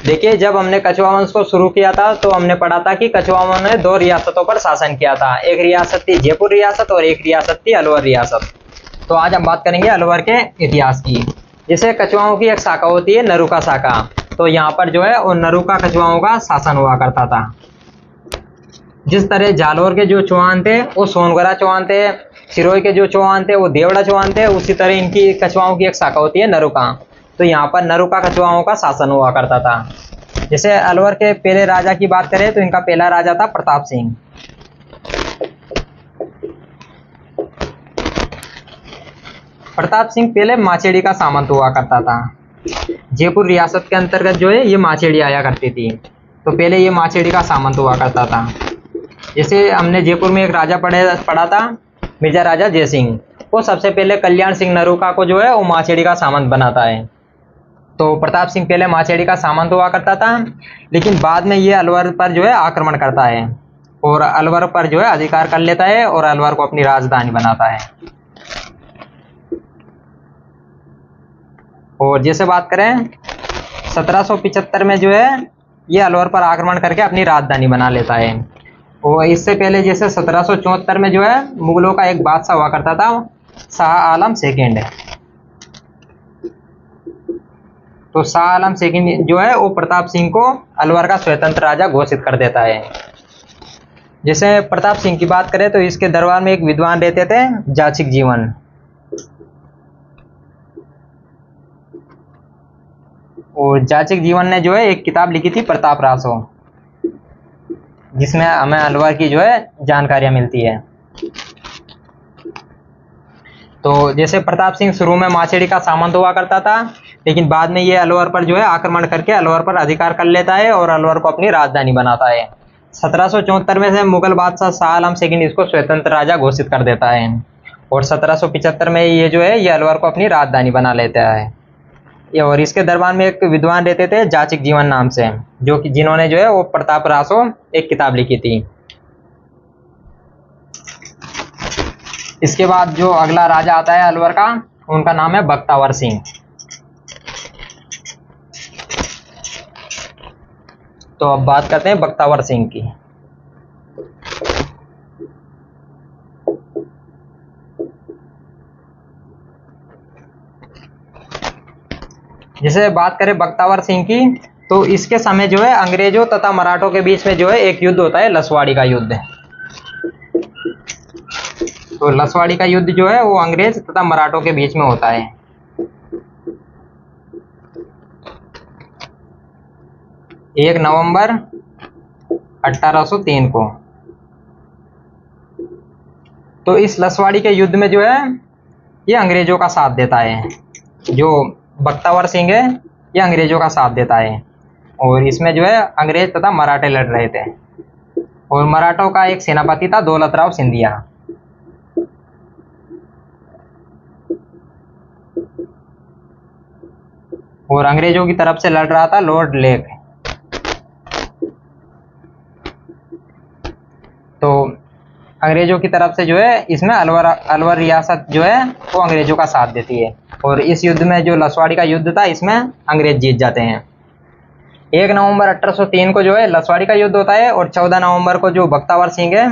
देखिए, जब हमने कछुआ वंश को शुरू किया था तो हमने पढ़ा था कि कछुआ वंश ने 2 रियासतों पर शासन किया था। एक रियासत थी जयपुर रियासत और एक रियासत थी अलवर रियासत। तो आज हम बात करेंगे अलवर के इतिहास की। जैसे कछुआओं की एक शाखा होती है नरुका शाखा, तो यहाँ पर जो है वो नरुका कछुआओं का शासन हुआ करता था। जिस तरह जालोर के जो चौहान थे वो सोनगरा चौहान थे, सिरोही के जो चौहान थे वो देवड़ा चौहान थे, उसी तरह इनकी कछुआओं की एक शाखा होती है नरुका। तो यहाँ पर नरुका कछुआओं का शासन हुआ करता था। जैसे अलवर के पहले राजा की बात करें तो इनका पहला राजा था प्रताप सिंह। प्रताप सिंह पहले माचेड़ी का सामंत हुआ करता था। जयपुर रियासत के अंतर्गत जो है ये माचेड़ी आया करती थी, तो पहले ये माचेड़ी का सामंत हुआ करता था। जैसे हमने जयपुर में एक राजा पढ़ा था मिर्जा राजा जयसिंह, वो सबसे पहले कल्याण सिंह नरुका को जो है वो माचेड़ी का सामंत बनाता है। तो प्रताप सिंह पहले माचेड़ी का सामंत हुआ करता था, लेकिन बाद में ये अलवर पर जो है आक्रमण करता है और अलवर पर जो है अधिकार कर लेता है और अलवर को अपनी राजधानी बनाता है। और जैसे बात करें 1775 में जो है ये अलवर पर आक्रमण करके अपनी राजधानी बना लेता है। और इससे पहले जैसे 1774 में जो है मुगलों का एक बादशाह हुआ करता था शाह आलम सेकंड। तो शाह आलम सेकंड जो है वो प्रताप सिंह को अलवर का स्वतंत्र राजा घोषित कर देता है। जैसे प्रताप सिंह की बात करें तो इसके दरबार में एक विद्वान रहते थे जाचिक जीवन। और जाचिक जीवन ने जो है एक किताब लिखी थी प्रताप रासो, जिसमें हमें अलवर की जो है जानकारियां मिलती है। तो जैसे प्रताप सिंह शुरू में माचेड़ी का सामंत हुआ करता था, लेकिन बाद में ये अलवर पर जो है आक्रमण करके अलवर पर अधिकार कर लेता है और अलवर को अपनी राजधानी बनाता है। 1774 में से मुगल बादशाह शाह आलम सेकंड इसको स्वतंत्र राजा घोषित कर देता है और 1775 में ये जो है ये अलवर को अपनी राजधानी बना लेता है। और इसके दरबार में एक विद्वान रहते थे जाचिक जीवन नाम से, जो कि जिन्होंने जो है वो प्रताप रासो एक किताब लिखी थी। इसके बाद जो अगला राजा आता है अलवर का, उनका नाम है बख्तावर सिंह। तो अब बात करते हैं बख्तावर सिंह की। जैसे बात करें बख्तावर सिंह की, तो इसके समय जो है अंग्रेजों तथा मराठों के बीच में जो है एक युद्ध होता है लसवाड़ी का युद्ध। तो लसवाड़ी का युद्ध जो है वो अंग्रेज तथा मराठों के बीच में होता है। एक नवंबर 1803 को। तो इस लसवाड़ी के युद्ध में जो है ये अंग्रेजों का साथ देता है। जो बख्तावर सिंह है ये अंग्रेजों का साथ देता है और इसमें जो है अंग्रेज तथा मराठे लड़ रहे थे और मराठों का एक सेनापति था दौलतराव सिंधिया। और अंग्रेजों की तरफ से लड़ रहा था लॉर्ड लेक। तो अंग्रेजों की तरफ से जो है इसमें अलवर रियासत जो है वो अंग्रेजों का साथ देती है और इस युद्ध में जो लसवाड़ी का युद्ध था इसमें अंग्रेज जीत जाते हैं। 1 नवंबर 1803 को जो है लसवाड़ी का युद्ध होता है और 14 नवंबर को जो बख्तावर सिंह है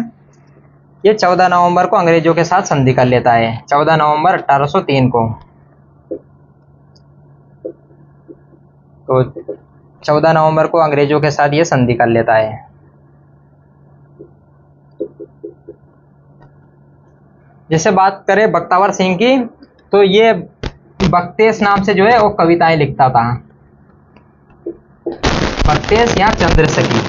ये 14 नवंबर को अंग्रेजों के साथ संधि कर लेता है। 14 नवंबर 1803 को। तो 14 नवंबर को अंग्रेजों के साथ ये संधि कर लेता है। जैसे बात करें बख्तावर सिंह की, तो ये बख्तेश नाम से जो है वो कविताएं लिखता था। बख्तेश या चंद्रसखी।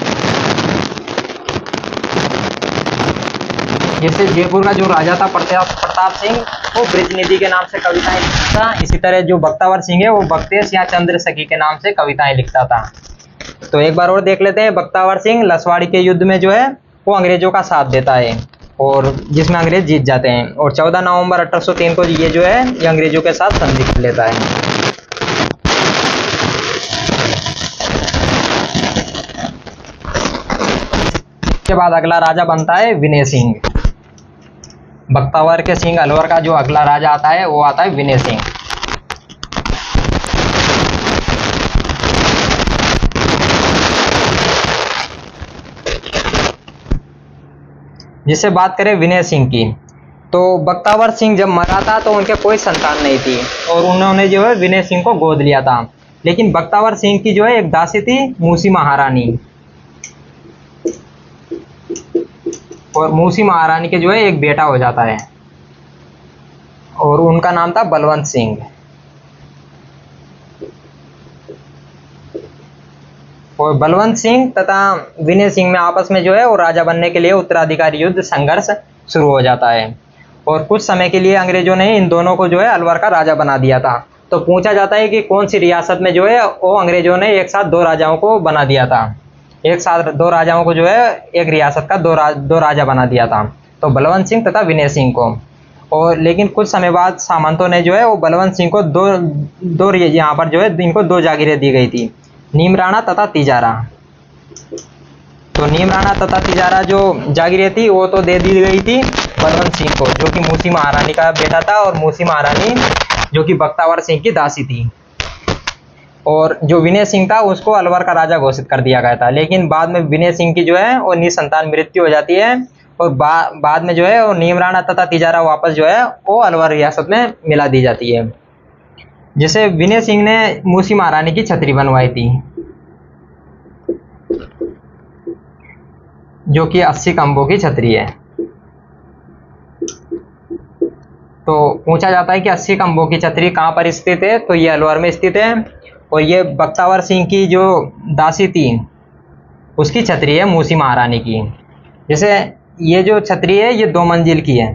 जैसे जयपुर का जो राजा था प्रताप सिंह वो ब्रिज निधि के नाम से कविताएं लिखता था, इसी तरह जो बख्तावर सिंह है वो बख्तेश या चंद्रसखी के नाम से कविताएं लिखता था। तो एक बार और देख लेते हैं। बख्तावर सिंह लसवाड़ी के युद्ध में जो है वो अंग्रेजों का साथ देता है और जिसमें अंग्रेज जीत जाते हैं और 14 नवंबर 1803 को ये जो है ये अंग्रेजों के साथ संधि कर लेता है। इसके बाद अगला राजा बनता है विनय सिंह। बख्तावर के सिंह अलवर का जो अगला राजा आता है वो आता है विनय सिंह। जिससे बात करें विनय सिंह की, तो बख्तावर सिंह जब मरा था तो उनके कोई संतान नहीं थी और उन्होंने जो है विनय सिंह को गोद लिया था। लेकिन बख्तावर सिंह की जो है एक दासी थी मूसी महारानी, और मूसी महारानी के जो है एक बेटा हो जाता है और उनका नाम था बलवंत सिंह। और बलवंत सिंह तथा विनय सिंह में आपस में जो है वो राजा बनने के लिए उत्तराधिकारी युद्ध संघर्ष शुरू हो जाता है। और कुछ समय के लिए अंग्रेजों ने इन दोनों को जो है अलवर का राजा बना दिया था। तो पूछा जाता है कि कौन सी रियासत में जो है वो अंग्रेजों ने एक साथ दो राजाओं को बना दिया था, एक साथ दो राजाओं को जो है एक रियासत का दो राजा बना दिया था, तो बलवंत सिंह तथा विनय सिंह को। और लेकिन कुछ समय बाद सामंतों ने जो है वो बलवंत सिंह को दो यहाँ पर जो है इनको दो जागीरें दी गई थी, नीमराणा तथा तिजारा। तो नीमराणा तथा तिजारा जो जागीरें थी वो तो दे दी गई थी बलवंत सिंह को, जो कि मूसी महारानी का बेटा था, और मूसी महारानी जो कि बख्तावर सिंह की दासी थी। और जो विनय सिंह था उसको अलवर का राजा घोषित कर दिया गया था। लेकिन बाद में विनय सिंह की जो है वो निसंतान मृत्यु हो जाती है और बाद में जो है वो नीमराणा तथा तिजारा वापस जो है वो अलवर रियासत में मिला दी जाती है। जिसे विनय सिंह ने मूसी महारानी की छतरी बनवाई थी, जो कि 80 खंभों की छतरी है। तो पूछा जाता है कि 80 खंभों की छतरी कहाँ पर स्थित है, तो ये अलवर में स्थित है। और ये बख्तावर सिंह की जो दासी थी उसकी छतरी है मूसी महारानी की। जैसे ये जो छतरी है ये 2 मंजिल की है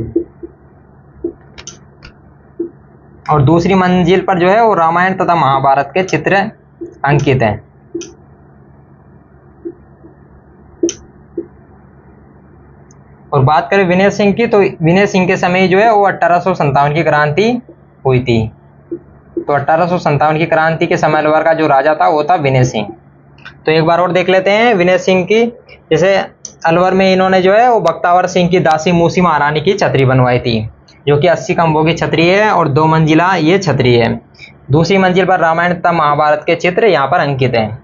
और दूसरी मंजिल पर जो है वो रामायण तथा महाभारत के चित्र अंकित हैं। और बात करें विनय सिंह की, तो विनय सिंह के समय जो है वो 1857 की क्रांति हुई थी। तो 1857 की क्रांति के समय अलवर का जो राजा था वो था विनय सिंह। तो एक बार और देख लेते हैं विनय सिंह की। जैसे अलवर में इन्होंने जो है वो बख्तावर सिंह की दासी मूसी महारानी की छतरी बनवाई थी, जो कि 80 खंभों की छतरी है और 2 मंजिला ये छतरी है। दूसरी मंजिल पर रामायण तथा महाभारत के चित्र यहाँ पर अंकित हैं।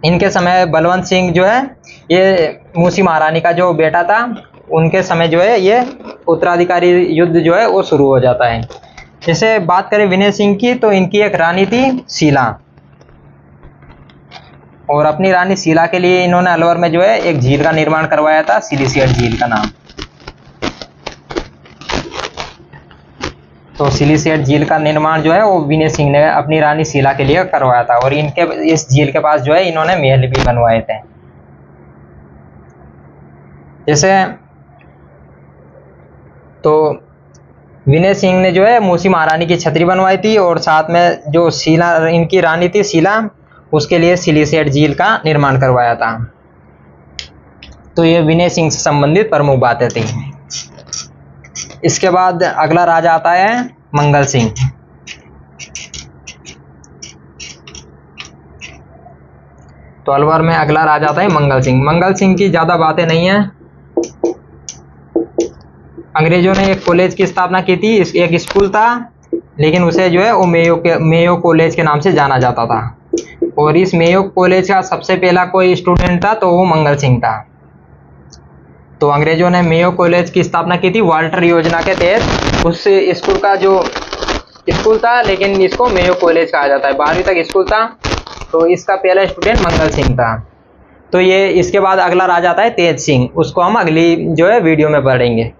इनके समय बलवंत सिंह जो है ये मूसी महारानी का जो बेटा था, उनके समय जो है ये उत्तराधिकारी युद्ध जो है वो शुरू हो जाता है। जैसे बात करें विनय सिंह की, तो इनकी एक रानी थी शीला, और अपनी रानी शीला के लिए इन्होंने अलवर में जो है एक झील का निर्माण करवाया था, सिलीसियट झील का नाम। तो सिलीसियट झील का निर्माण जो है वो विनय सिंह ने अपनी रानी शीला के लिए करवाया था, और इनके इस झील के पास जो है इन्होंने महल भी बनवाए थे। जैसे तो विनय सिंह ने जो है मूसी महारानी की छतरी बनवाई थी, और साथ में जो शीला इनकी रानी थी शीला, उसके लिए सिलीसियट झील का निर्माण करवाया था। तो ये विनय सिंह से संबंधित प्रमुख बातें थी। इसके बाद अगला राजा आता है मंगल सिंह। तो अलवर में अगला राजा आता है मंगल सिंह। मंगल सिंह की ज्यादा बातें नहीं है। अंग्रेजों ने एक कॉलेज की स्थापना की थी, एक स्कूल था, लेकिन उसे जो है वो मेयो कॉलेज के नाम से जाना जाता था। और इस मेयो कॉलेज का सबसे पहला कोई स्टूडेंट था तो वो मंगल सिंह था। तो अंग्रेजों ने मेयो कॉलेज की स्थापना की थी वाल्टर योजना के तहत। उस स्कूल का जो स्कूल था, लेकिन इसको मेयो कॉलेज कहा जाता है। 12वीं तक स्कूल था, तो इसका पहला स्टूडेंट मंगल सिंह था। तो ये इसके बाद अगला राजा आता है तेज सिंह, उसको हम अगली जो है वीडियो में पढ़ेंगे।